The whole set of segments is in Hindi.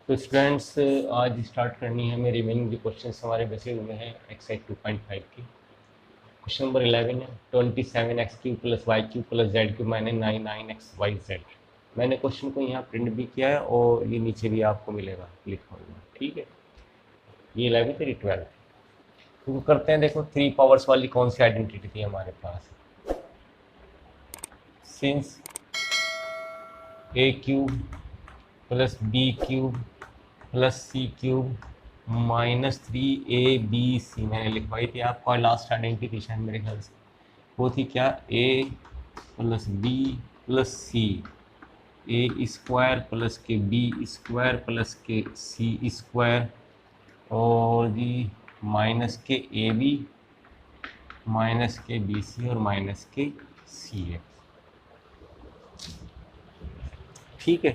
तो स्टूडेंट्स आज स्टार्ट करनी है हमें रिमेनिंग जो क्वेश्चन हमारे बचे हुए हैं एक्सरसाइज 2.5 की। क्वेश्चन नंबर 11 है 27x³ + y³ + z³ मैंने 9x y z। मैंने क्वेश्चन को यहाँ प्रिंट भी किया है और ये नीचे भी आपको मिलेगा लिखा हुआ। ठीक है, ये 11 तेरी 12। तो करते हैं, देखो 3 पावर्स वाली कौन सी आइडेंटिटी थी हमारे पास। Since a³ + b³ + c³ -3abc मैंने लिखवाई थी आपको लास्ट आइडेंटिटी शायद मेरे ख्याल से वो थी क्या, a + b + c, a² + के b² + के c² और जी माइनस के ab के bc और के ca। ठीक है,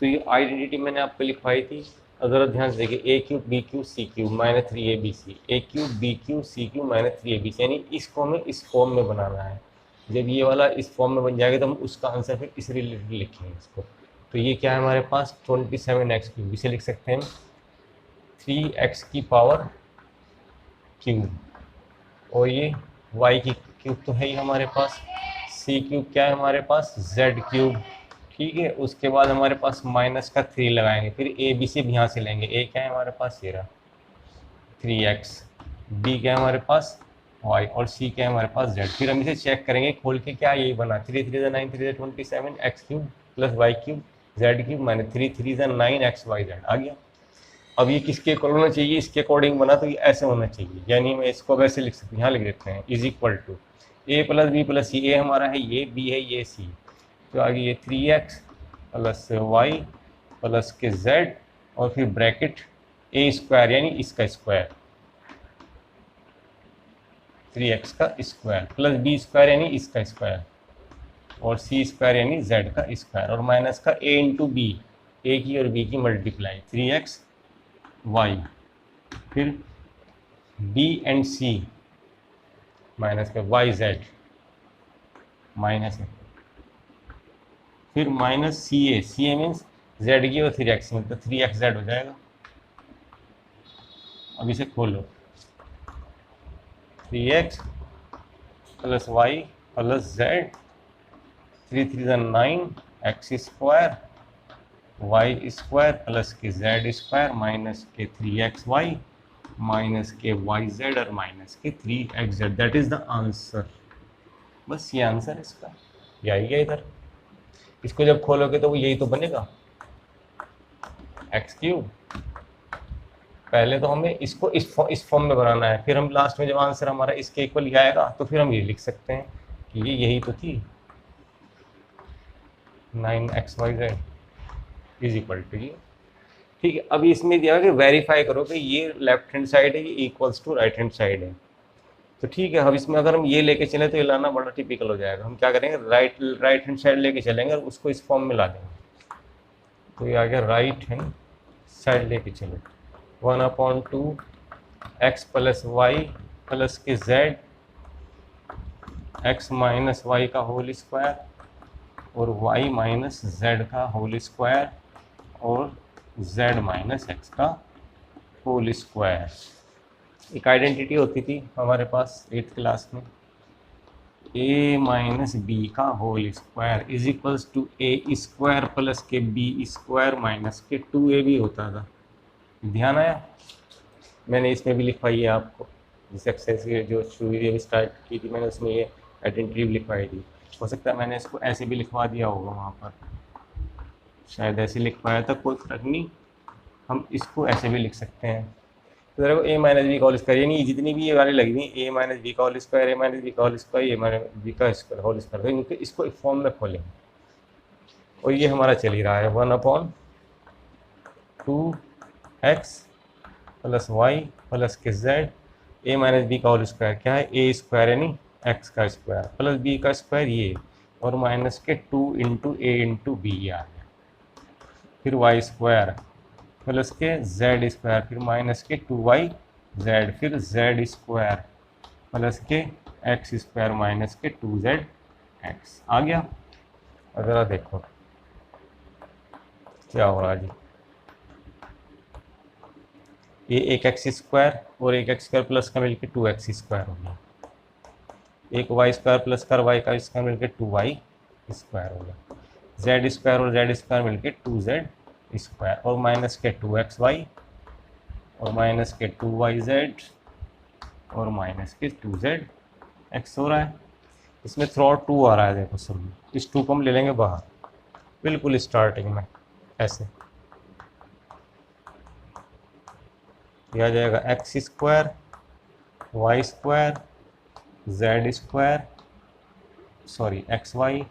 तो ये आइडेंटिटी मैंने आपको लिखवाई थी। अगर ध्यान से देखिए a³ b³ c³ -3abc, a³ b³ c³ -3abc, यानी इस फॉर्म में बनाना है। जब ये वाला इस फॉर्म में बन जाएगा तो हम उसका आंसर फिर इस रिलेटेड लिखेंगे इसको। तो ये क्या है हमारे पास 27x³, इसे लिख सकते हैं 3x³ और ये y³ तो है ही हमारे पास, c³ क्या है हमारे पास z³। ठीक है, उसके बाद हमारे पास -3 लगाएंगे, फिर ए बी सी भी यहाँ से लेंगे। ए क्या है हमारे पास, ये रहा 3x, बी क्या है हमारे पास y और सी क्या है हमारे पास z। फिर हम इसे चेक करेंगे खोल के, क्या यही बना 3 3 9 3 27 x³ + y³ z³ -3 3 9 x y z आ गया। अब ये किसके इक्वल होना चाहिए, इसके अकॉर्डिंग बना तो ये ऐसे होना चाहिए, यानी मैं इसको वैसे लिख सकती हूँ, यहाँ लिख देते हैं = a + b + c। a हमारा है ये, b है ये, c तो आगे ये 3x + y + के z और फिर ब्रैकेट a² यानी इसका स्क्वायर, 3x का स्क्वायर + b² यानी इसका स्क्वायर और c² यानी z का स्क्वायर और माइनस का a × b, a की और b की मल्टीप्लाई 3x y, फिर b एंड c माइनस का y z माइनस है, फिर -CA मीन्स z की और 3x में, तो 3xz हो जाएगा। अब इसे खोलो 3x + y + z 3 3 9 x² y² + के z² माइनस के 3xy माइनस के yz और माइनस के 3xz। That is the answer. बस ये आंसर है इसका, यही है इधर। इसको जब खोलोगे तो वो यही तो बनेगा x³। पहले तो हमें इसको इस फॉर्म में बनाना है, फिर हम लास्ट में जब आंसर हमारा इसके इक्वल ही आएगा तो फिर हम ये लिख सकते हैं कि ये यही तो थी 9xyz = ये। ठीक है, अभी इसमें दिया कि वेरीफाई करो कि ये लेफ्ट हैंड साइड है, ये equals to right hand side है। तो ठीक है, अब इसमें अगर हम ये लेके चले तो ये लाना बड़ा टिपिकल हो जाएगा। हम क्या करेंगे, राइट हैंड साइड लेके चलेंगे और उसको इस फॉर्म में ला देंगे। तो ये आ गया राइट हैंड साइड लेके चलो 1/2 x + y + के z x - y का होल स्क्वायर और y - z का होल स्क्वायर और z - x का होल स्क्वायर। एक आइडेंटिटी होती थी हमारे पास 8th क्लास में, a - b का होल स्क्वायर = a² + के b² माइनस के 2ab होता था। ध्यान आया, मैंने इसमें भी लिखवाई है आपको, जिस एक्सरसाइज जो शुरू स्टार्ट की थी मैंने उसमें ये आइडेंटिटी लिखवाई थी। हो सकता है मैंने इसको ऐसे भी लिखवा दिया होगा वहाँ पर, शायद ऐसे लिखवाया था, कोई फर्क नहीं, हम इसको ऐसे भी लिख सकते हैं। तो देखो a - b का होल स्क्वायर, यानी जितनी भी ये वाली लगी हुई a - b का होल स्क्वायर, a - b का होल स्क्वायर, a - b का होल स्क्वायर, तो इसको एक फॉर्म में खोलेंगे और ये हमारा चल ही रहा है 1/2 x + y + के z a - b का होल स्क्वायर क्या है, a² यानी x का स्क्वायर + b का स्क्वायर ये और माइनस के 2 × a × b आ गया, फिर y² प्लस के z², फिर माइनस के 2yz, फिर z² प्लस के x² माइनस के 2zx आ गया। अगर देखो क्या हो रहा है जी, ये एक एक्स स्क्वायर और एक एक्स स्क्वायर प्लस का मिलकर 2x स्क्वायर हो गया, एक वाई स्क्वायर प्लस कर वाई का स्क्वायर मिलकर 2y स्क्वायर हो गया, जेड स्क्वायर और जेड स्क्वायर मिलकर 2z स्क्वायर और माइनस के 2xy और माइनस के 2yz और माइनस के 2zx हो रहा है। इसमें थ्रू आउट 2 आ रहा है, देखो सब इस 2 को हम ले लेंगे बाहर बिल्कुल स्टार्टिंग में, ऐसे दिया जाएगा x square y square z square sorry x y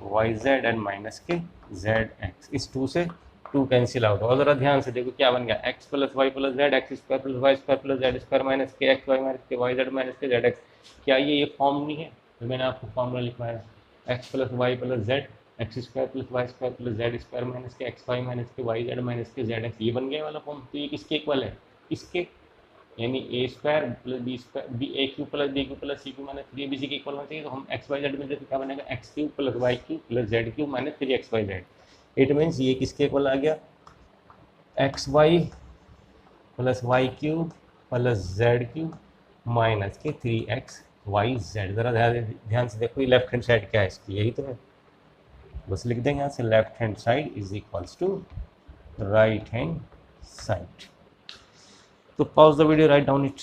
y z and minus के जेड एक्स। इस 2 से 2 कैंसिल आउट। और जरा ध्यान से देखो क्या बन गया, x plus y plus z x square plus y square plus z square minus के एक्स वाई माइनस के वाई जेड माइनस के जेड एक्स। क्या ये फॉर्म नहीं है? तो मैंने आपको फॉर्मूला लिखवाया, x plus y plus z x square plus y square plus z square minus के एक्स वाई माइनस के वाई जेड माइनस के जेड एक्स। ये बन गया वाला फॉर्म। तो ये किसके इक्वल है? इसके, यानी a square plus b square b a cube plus b cube plus c cube minus 3 b c के इक्वल होना चाहिए। तो हम एक्स वाई जेड में क्या बनेगा, x cube plus y cube plus z cube minus 3 x y z. It means ये किसके इक्वल आ गया, x y plus y cube plus z cube minus के 3x वाई जेड। ज़रा ध्यान से देखो ये लेफ्ट हैंड साइड क्या है इसकी, यही तो है। बस लिख देंगे यहाँ से left hand side is equals to right hand side. तो pause the video, write down it.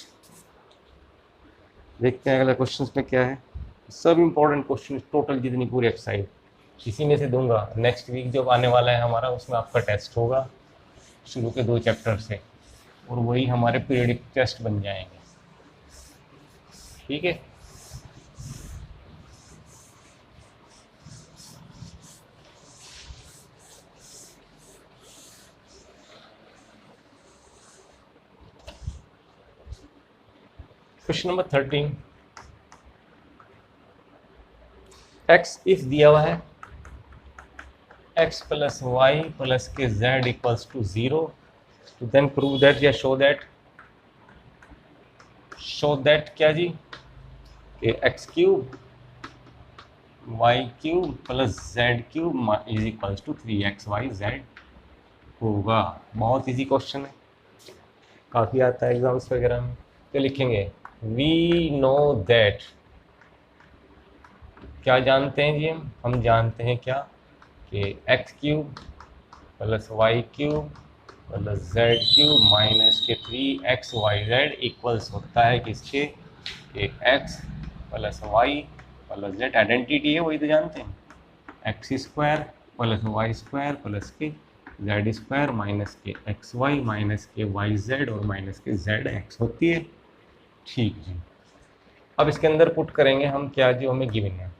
देखते हैं अगला क्वेश्चन में क्या है। सब इंपॉर्टेंट क्वेश्चन टोटल जितनी पूरी एक्सरसाइज इसी में से दूंगा। नेक्स्ट वीक जब आने वाला है हमारा, उसमें आपका टेस्ट होगा शुरू के 2 चैप्टर से, और वही हमारे पीरियडिक टेस्ट बन जाएंगे। ठीक है, क्वेश्चन नंबर 13, एक्स इफ दिया हुआ है x प्लस वाई प्लस के z इक्वल्स टू 0, तो देन प्रूव दैट या शो दैट क्या जी, कि x cube y cube plus z cube is equals to 3xyz होगा। बहुत इजी क्वेश्चन है, काफ़ी आता है एग्जाम्स वगैरह में। तो लिखेंगे वी नो दैट, क्या जानते हैं जी हम जानते हैं क्या, कि x cube plus y cube plus z cube minus के 3xyz इक्वल्स होता है किसके, कि x plus y plus z identity है, वही तो जानते हैं। X square plus y square plus के जेड स्क्वायर माइनस के एक्स वाई माइनस के वाई जेड और माइनस के जेड एक्स होती है। ठीक जी, अब इसके अंदर पुट करेंगे हम क्या जो हमें गिवन है,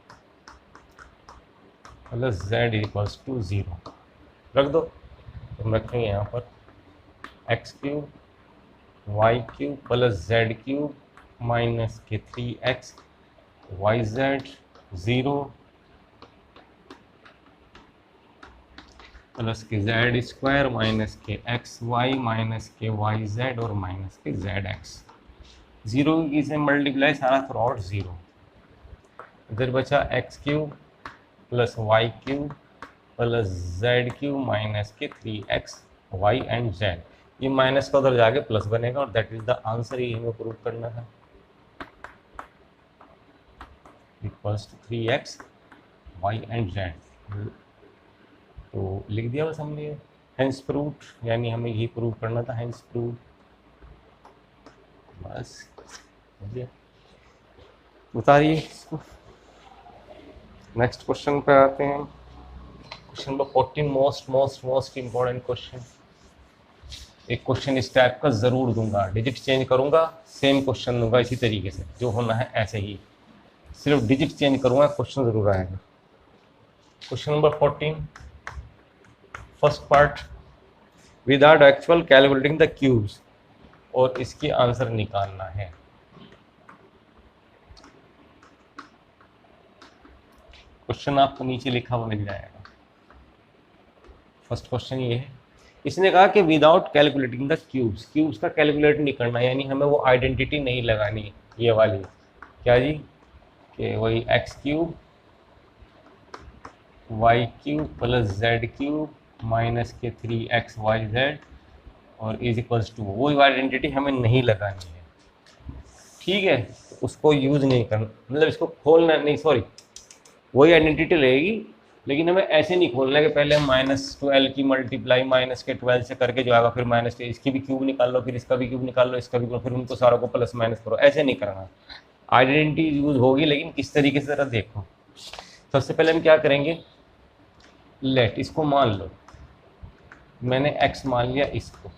प्लस जेड इक्वल्स टू 0 रख दो। तो हम रखेंगे यहाँ पर x cube y cube plus z cube minus के 3x वाई जेड 0 प्लस के जेड स्क्वायर माइनस के एक्स वाई माइनस के वाई जेड और माइनस के जेड एक्स। 0 की से मल्टीप्लाई सारा थ्रू आउट 0। इधर बचा x cube plus y cube plus z cube minus के 3x वाई एंड जेड। ये माइनस का उधर जाके प्लस बनेगा और दैट इज द आंसर, ये हमें प्रूव करना है। Equals to 3x y and z. तो लिख दिया बस हमने, हेंस प्रूव्ड, यानी हमें ये प्रूव करना था, हेंस प्रूव्ड। बस उतारिए इसको। नेक्स्ट क्वेश्चन पे आते हैं। Question number 14, most important question. एक क्वेश्चन इस टाइप का जरूर दूंगा, डिजिट चेंज करूंगा, सेम क्वेश्चन दूंगा इसी तरीके से, जो होना है ऐसे ही, सिर्फ डिजिट चेंज करूंगा, क्वेश्चन जरूर आएगा। Question number 14, first part, without actual calculating the cubes, और इसकी आंसर निकालना है। क्वेश्चन आपको नीचे लिखा हुआ मिल जाएगा। फर्स्ट क्वेश्चन ये है, इसने कहा कि without calculating the cubes, cubes का कैलकुलेट नहीं करना, यानी हमें वो आइडेंटिटी नहीं लगानी, ये वाली क्या जी, कि वही x cube y cube plus z cube minus के 3xyz और इज इक्वल्स टू, वो आइडेंटिटी हमें नहीं लगानी है, ठीक है, उसको यूज़ नहीं करना, मतलब इसको खोलना नहीं, सॉरी, वही आइडेंटिटी रहेगी, लेकिन हमें ऐसे नहीं खोलना है कि पहले हम -12 की मल्टीप्लाई -12 से करके जो आएगा फिर माइनस इसकी भी क्यूब निकाल लो, फिर इसका भी क्यूब निकाल लो, इसका भी क्यूब, फिर उनको सारों को प्लस माइनस करो, ऐसे नहीं करना। आइडेंटिटी यूज होगी, लेकिन किस तरीके से जरा देखो। सबसे पहले हम क्या करेंगे, लेट, इसको मान लो मैंने x मान लिया इसको,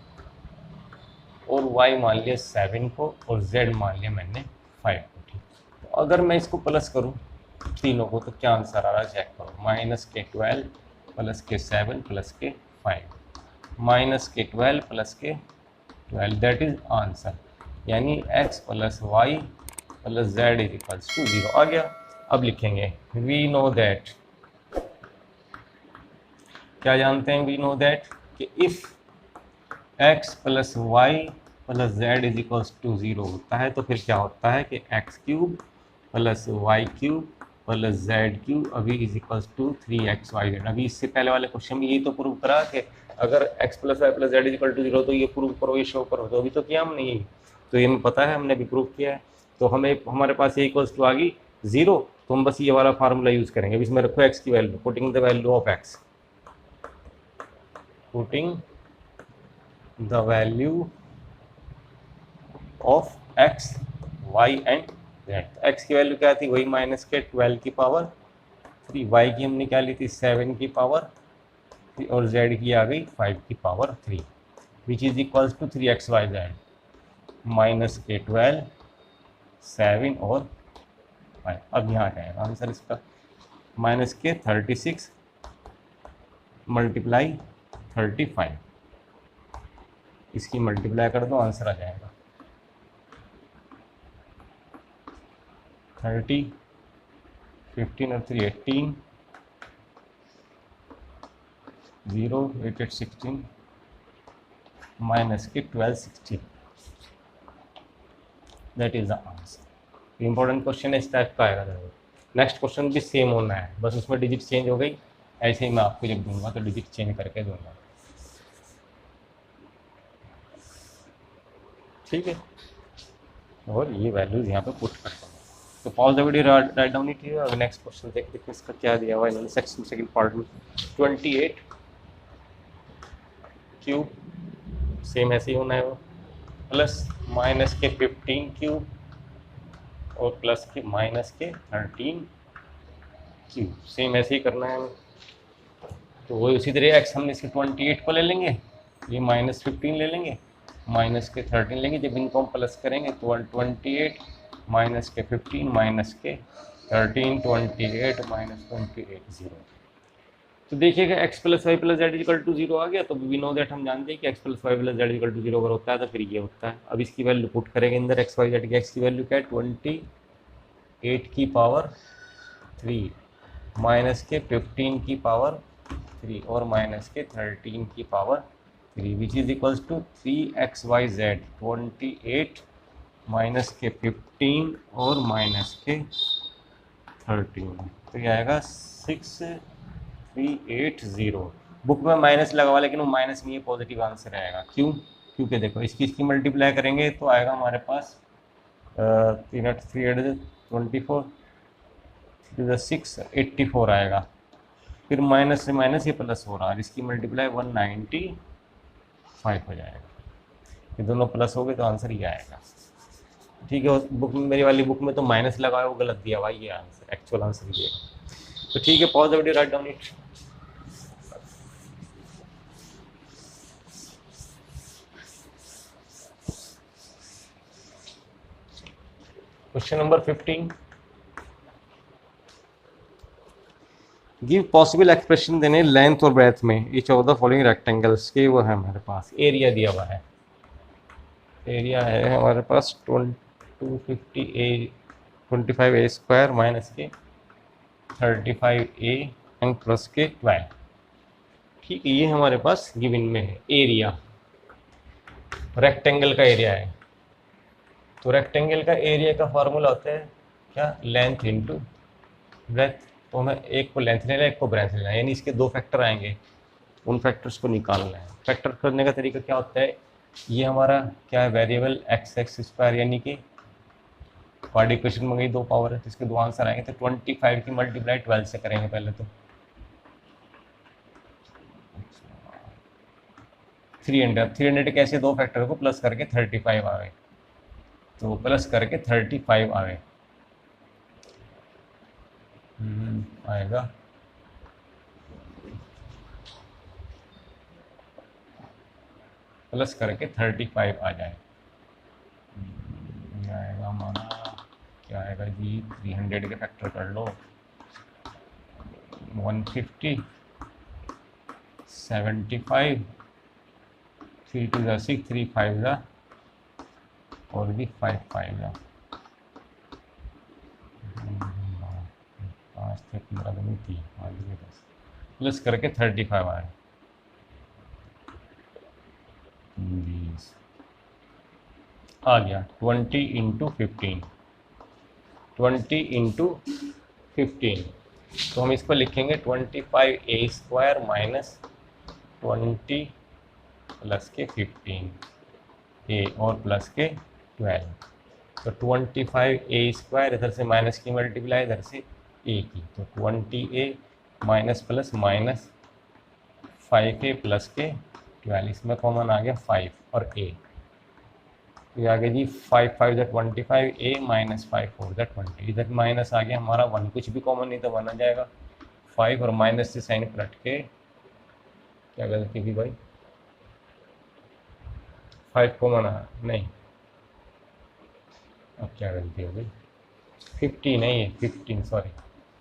और y मान लिया 7 को, और z मान लिया मैंने 5 को, ठीक। तो अगर मैं इसको प्लस करूं तीनों को, तो क्या आंसर आ रहा है चेक करो, -k12 plus k7 plus k5, -k12 plus k12, that is answer, यानी x plus y plus z is equals to 0 आ गया। अब लिखेंगे वी नो दैट, क्या जानते हैं, वी नो दैट कि if x plus y plus z is equals to 0 होता है, तो फिर क्या होता है कि x cube plus y cube plus z cube अभी इज इक्वल्स टू 3xyz। अभी इससे पहले वाले क्वेश्चन में यही तो प्रूव करा कि अगर x plus y plus z is equal to 0 तो ये प्रूव करो, ये शो करो, तो अभी तो किया हमने यही, तो ये हमें पता है, हमने भी प्रूव किया है। तो हमें हमारे पास ये इक्वल्स टू आ गई 0, तो हम बस ये वाला फार्मूला यूज़ करेंगे। इसमें रखो x की value, putting the value of x, putting the value of x, y and z। x की वैल्यू क्या थी, वही -12 की पावर 3, y की हमने क्या ली थी 7 की पावर 3, और z की आ गई 5 की power 3, which is equals to 3xyz, -k12 7 और 5। अब यहाँ क्या है आंसर इसका, -k36 मल्टीप्लाई 35, इसकी मल्टीप्लाई कर दो, आंसर आ जाएगा 30, 15 और 3 18, 0 8 8 16 -k12 16, that is the answer. Important question है, इस टाइप का आएगा जरूर। नेक्स्ट क्वेश्चन भी सेम होना है, बस उसमें डिजिट चेंज हो गई, ऐसे ही मैं आपको जब दूंगा तो डिजिट चेंज करके दूंगा, ठीक है, और ये वैल्यूज यहाँ पे पुट करता हूँ। तो pause the video, write down it here. अब नेक्स्ट क्वेश्चन देखते हैं इसका क्या दिया हुआ है सेकंड पार्ट में। 28 क्यूब, सेम ऐसे ही होना है वो, प्लस -k15 क्यूब और प्लस के -k13 क्यूब, सेम ऐसे ही करना है हमें। तो वही उसी तरह x हमने इसके 28 को ले लेंगे, ये -15 ले लेंगे, -k13 लेंगे, जब इनको हम प्लस करेंगे तो 28 -k15 -k13 28 -28 0। तो देखिएगा x plus y plus z equal to 0 आ गया, तो वी नो दैट, हम जानते हैं कि x plus y plus z equal to 0 अगर होता है तो फिर ये होता है। अब इसकी वैल्यू पुट करेंगे अंदर, x वाई जेड की, x की वैल्यू क्या है 28 की पावर 3 -k15 की पावर 3 और -k13 की power 3, which is equals to 3xyz, 28 -k15 और -k13, तो ये आएगा 6380। बुक में माइनस लगा हुआ, लेकिन वो माइनस नहीं है, पॉजिटिव आंसर आएगा। क्यों, क्योंकि देखो इसकी मल्टीप्लाई करेंगे तो आएगा हमारे पास 3 8 3 24 684 आएगा, फिर माइनस से माइनस ये प्लस हो रहा है, इसकी मल्टीप्लाई 195 हो जाएगा, ये दोनों प्लस हो गए तो आंसर ये आएगा, ठीक है। बुक में, मेरी वाली बुक में तो माइनस लगा है, वो गलत दिया हुआ, ये आंसर एक्चुअल आंसर ये है। तो ठीक है, pause the video, write down it. Question number 15, give possible expression देने लेंथ और ब्रेथ में each of the following rectangles के, वो है हमारे पास एरिया दिया हुआ है, एरिया है हमारे पास 25a स्क्वायर माइनस के 35a एंड प्लस के 12, ठीक है, ये हमारे पास गिवन में है एरिया, रेक्टेंगल का एरिया है। तो रेक्टेंगल का एरिया का फॉर्मूला होता है क्या, लेंथ इंटू ब्रेथ, तो हमें एक को लेंथ लेना है, एक को ब्रेथ लेना है, यानी इसके दो फैक्टर आएंगे, उन फैक्टर्स को निकालना है। फैक्टर करने का तरीका क्या होता है, ये हमारा क्या है, वेरिएबल एक्स एक्स स्क्वायर, यानी कि क्वाड इक्वेशन में गई 2 पावर है तो इसके 2 आंसर आएंगे। तो 25 की मल्टीप्लाई 12 से करेंगे पहले तो 300 कैसे, 2 फैक्टर को प्लस करके 35 आ गए, तो प्लस करके 35 आ गए। आएगा प्लस करके 35 आ जाए। ये आएगा हमारा, क्या आएगा जी, 300 के फैक्टर कर लो, 150, 75, 3 2 ज़ा 6, 3 5 ज़ा और भी 5 5 ज़ा 5 थे 15 दूनी 3 5 दूनी 10 प्लस करके 35 आए। 20 आ गया। 20 इंटू 15, 20 इंटू 15, तो हम इसको लिखेंगे 25a² माइनस 20 प्लस के 15 ए और प्लस के 12, तो 25a² इधर से माइनस की मल्टीप्लाई इधर से ए की, तो 20a minus plus minus 5a plus के 12, इसमें कॉमन आ गया 5 और a, ये आ गया जी 5 5 ज़ा 25, a माइनस 5 4 ज़ा 20, इधर माइनस आ गया हमारा 1, कुछ भी कॉमन नहीं तो 1 आ जाएगा। 5 और माइनस से साइन पलट के, क्या गलती की भाई, 5 कॉमन आ नहीं, अब क्या गलती हो गई, 15 नहीं है 15, सॉरी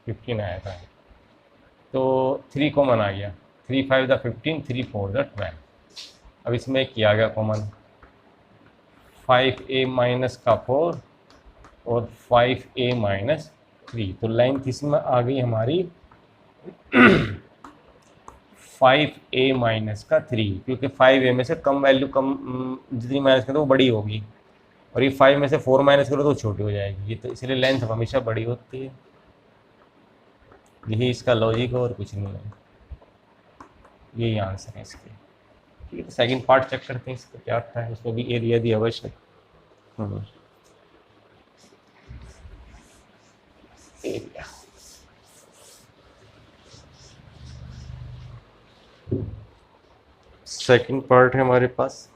15 आया था, तो 3 कॉमन आ गया, 3 5 ज़ा 15, 3 4 ज़ा 12, अब इसमें किया गया कॉमन 5a माइनस का 4 और 5a माइनस 3, तो लेंथ इसमें आ गई हमारी 5a माइनस का 3, क्योंकि 5a में से कम वैल्यू, कम जितनी माइनस करो वो बड़ी होगी, और ये 5 में से 4 माइनस करो तो छोटी हो जाएगी, ये तो इसलिए लेंथ हमेशा बड़ी होती है। यही इसका लॉजिक है और कुछ नहीं है, यही आंसर है इसके। ठीक है, सेकंड पार्ट चेक करते हैं इसका क्या था है, उसमें भी एरिया दी अवश्य। एरिया सेकंड पार्ट है हमारे पास,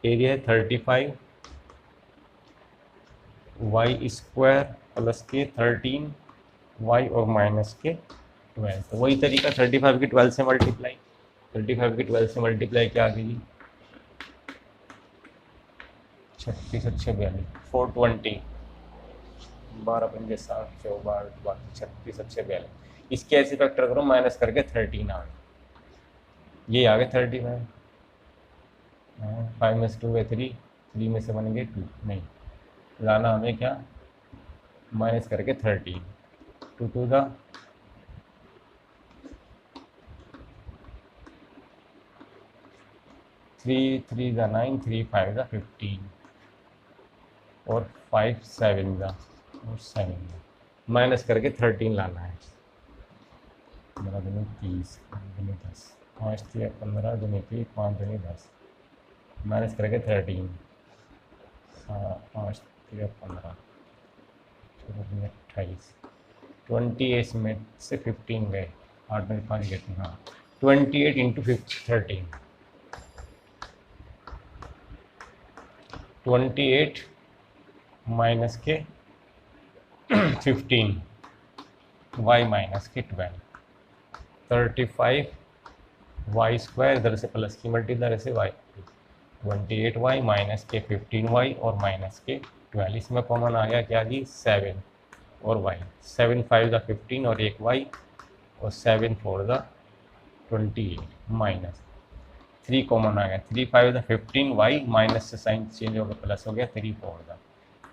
एरिया है 35 y² प्लस के 13 y और माइनस के 12, तो वही तरीका 35 की 12 से मल्टीप्लाई, 35 की 12 से मल्टीप्लाई क्या आ गई, 36 अच्छे 42, 420, 12 पंजे 7 14 36 अच्छे 42, इसके ऐसे फैक्टर करो माइनस करके 13 आ गए, ये आ गए 35, 5 में से 2 है 3, 3 में से 1 गए 2, नहीं लाना हमें क्या, माइनस करके 13, 2 2 ज़ा 3 3 ज़ा 9, 3 5 ज़ा 15 और 5 7 ज़ा और 7 ज़ा, माइनस करके 13 लाना है, 15 दूनी 30, 10, 5 3 15 दूनी 3, 5 दूनी 10, माइनस करके 13, 5 3 15, 28, 28 में से 15 गए, 8 में 5 गए, हाँ 28 इंटू 13, 28 माइनस के 15 y माइनस के 12, 35 y² इधर से प्लस की मल्टीप्लाई इधर से y, 28y माइनस के 15y और माइनस के 12, इसमें कॉमन आ गया क्या जी 7 और y, 7 5 ज़ा 15 और 1 y और 7 4 ज़ा 28 माइनस 3 कॉमन आ गया, 3 5 ज़ा 15 y माइनस से साइन चेंज हो गया प्लस हो गया 3 4 ज़ा,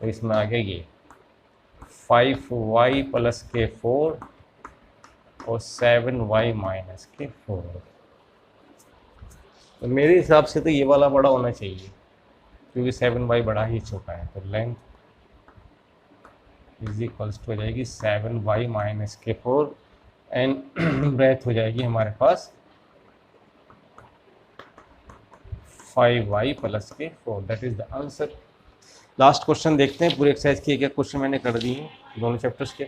तो इसमें आ गया ये 5y प्लस के 4 और 7y माइनस के 4, तो मेरे हिसाब से तो ये वाला बड़ा होना चाहिए क्योंकि 7y बड़ा ही छोटा है, तो लेंथ इज इक्वल्स टू हो जाएगी 7y माइनस के 4 एंड ब्रेथ हो जाएगी हमारे पास 5y प्लस के 4, that is the answer. Last question देखते हैं, पूरे एक्सरसाइज के एक क्वेश्चन मैंने कर दिए हैं दोनों चैप्टर्स के।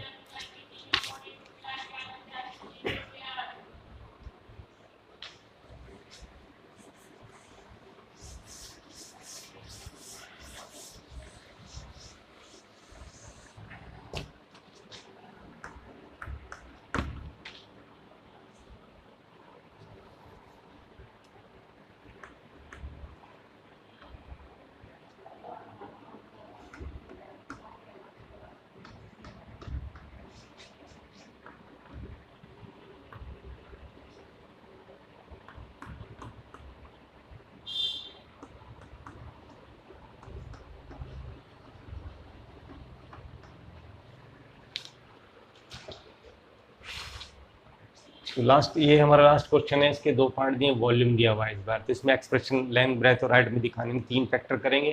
तो लास्ट, ये हमारा लास्ट क्वेश्चन है, इसके दो पार्ट दिए, वॉल्यूम दिया हुआ है इस बार। तो इसमें एक्सप्रेशन लेंथ, ब्रेथ और हाइट में दिखाने में 3 फैक्टर करेंगे।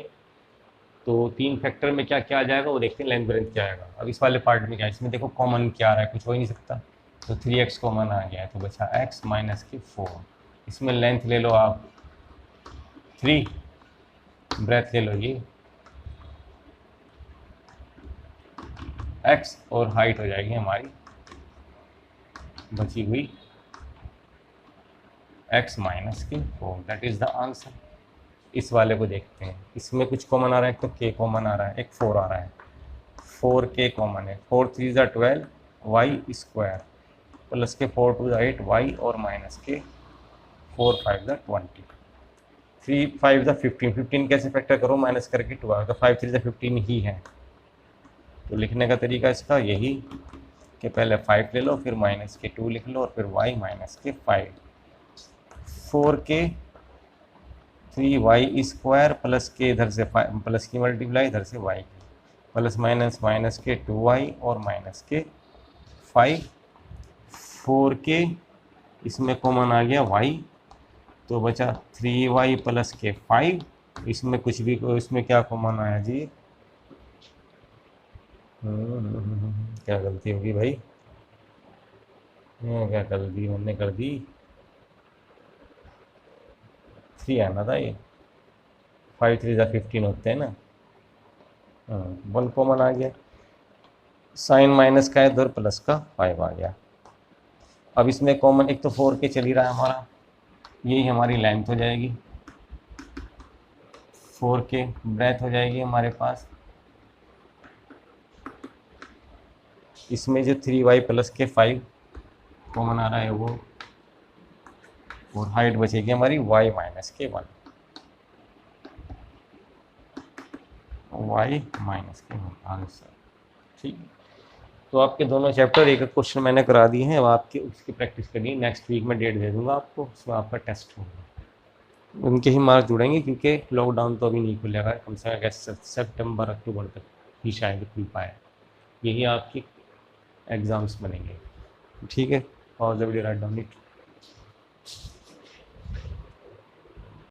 तो 3 फैक्टर में क्या क्या आ जाएगा वो देखते हैं, लेंथ ब्रेथ क्या आएगा। अब इस वाले पार्ट में क्या है, इसमें देखो कॉमन क्या आ रहा है, कुछ हो ही नहीं सकता। तो 3x कॉमन आ गया है, तो बचा x माइनस के 4। इसमें लेंथ ले लो आप 3, ब्रेथ ले लो ये x, और हाइट हो जाएगी हमारी बची हुई x माइनस के 4, दैट इज द आंसर। इस वाले को देखते हैं, इसमें कुछ कॉमन आ रहा है, एक तो k कॉमन आ रहा है, एक 4 आ रहा है, 4k कॉमन है। 4 3 ज़ा 12 y स्क्वायर प्लस के 4 2 ज़ा 8 y, और माइनस के 4 5 ज़ा 20, 3 5 ज़ा 15। 15 कैसे फैक्टर करो, माइनस करके 2 आएगा, 5 3 ज़ा 15 ही है। तो लिखने का तरीका इसका यही कि पहले 5 ले लो, फिर माइनस के 2 लिख लो, और फिर y माइनस के 5, 4k 3y स्क्वायर प्लस के इधर से प्लस की मल्टीप्लाई, इधर से y की, प्लस माइनस माइनस के 2y, और माइनस के 5, 4k इसमें कॉमन आ गया y, तो बचा 3y प्लस के 5। इसमें कुछ भी, इसमें क्या कॉमन आया जी? क्या गलती होगी भाई, क्या गलती मैंने कर दी? 3 आना था ये, 5 3 ज़ा 15 होते हैं ना। 1 कॉमन आ गया, साइन माइनस का है इधर, प्लस का 5 आ गया। अब इसमें कॉमन एक तो 4k चल ही रहा है हमारा, यही हमारी लेंथ हो जाएगी, 4k ब्रेथ हो जाएगी हमारे पास। इसमें जो 3y प्लस के 5 कॉमन आ रहा है वो, और हाइट बचेगी हमारी y माइनस के 1, y माइनस के 1 आंसर। ठीक है, तो आपके दोनों चैप्टर एक एक क्वेश्चन मैंने करा दिए हैं, अब आपकी उसकी प्रैक्टिस करनी है। नेक्स्ट वीक में डेट दे दूंगा आपको, उसमें आपका टेस्ट होगा, उनके ही मार्क्स जुड़ेंगे, क्योंकि लॉकडाउन तो अभी नहीं खुलेगा, कम से कम सितंबर अक्टूबर तक ही शायद खुल पाए। यही आपकी एग्ज़ाम्स बनेंगे। ठीक है, और जब राइट डाउन इट।